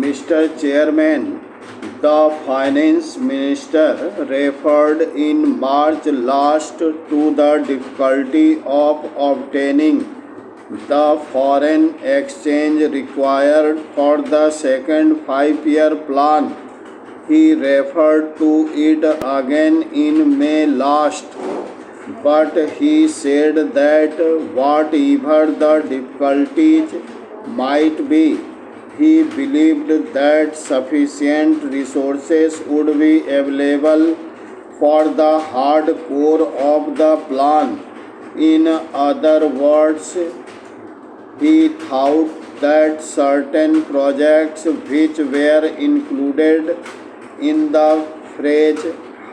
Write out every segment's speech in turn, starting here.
Mr. Chairman, the Finance Minister referred in March last to the difficulty of obtaining the foreign exchange required for the second five-year plan. He referred to it again in May last, but he said that whatever the difficulties might be, he believed that sufficient resources would be available for the hardcore of the plan. In other words, he thought that certain projects which were included in the phrase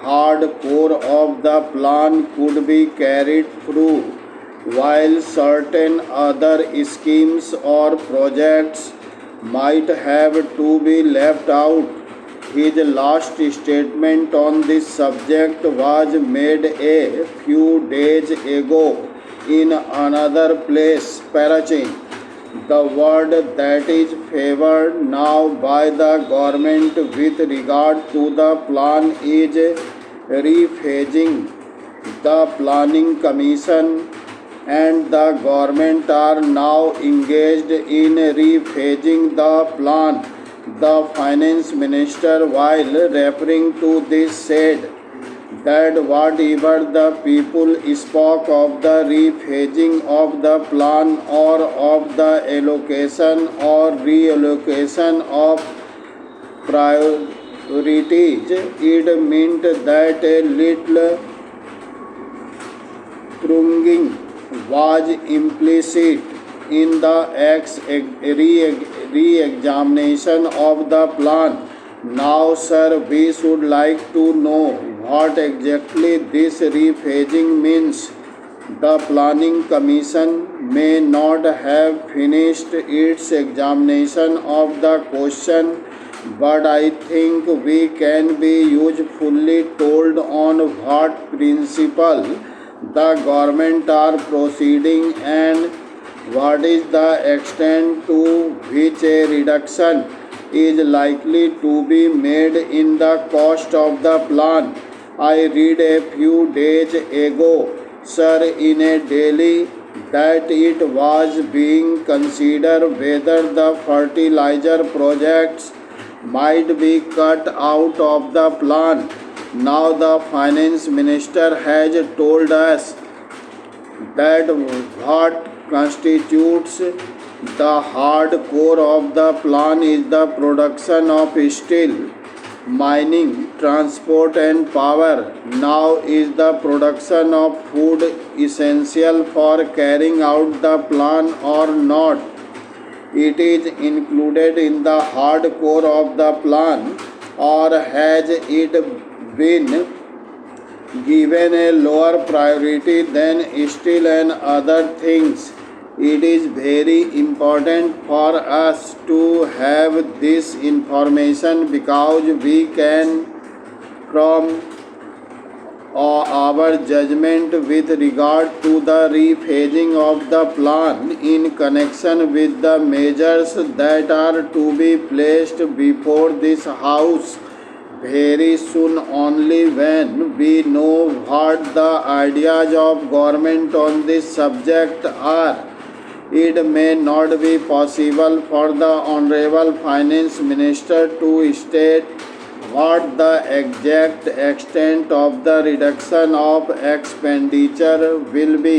hardcore of the plan could be carried through, while certain other schemes or projects might have to be left out. His last statement on this subject was made a few days ago in another place, Parachin. The word that is favored now by the government with regard to the plan is rephasing. The Planning Commission and the government are now engaged in rephasing the plan. The Finance Minister, while referring to this, said that whatever the people spoke of the rephasing of the plan or of the allocation or reallocation of priorities, it meant that a little pruning was implicit in the re-examination of the plan. Now, sir, we should like to know what exactly this rephasing means. The Planning Commission may not have finished its examination of the question, but I think we can be usefully told on what principle the government are proceeding and what is the extent to which a reduction is likely to be made in the cost of the plan. I read a few days ago, sir, in a daily that it was being considered whether the fertilizer projects might be cut out of the plan. Now the Finance Minister has told us that what constitutes the hardcore of the plan is the production of steel, mining, transport and power. Now is the production of food essential for carrying out the plan or not? It is included in the hardcore of the plan, or has it been given a lower priority than steel and other things? It is very important for us to have this information because we can from our judgment with regard to the rephasing of the plan in connection with the measures that are to be placed before this House very soon. Only when we know what the ideas of government on this subject are, it may not be possible for the Honorable Finance Minister to state what the exact extent of the reduction of expenditure will be.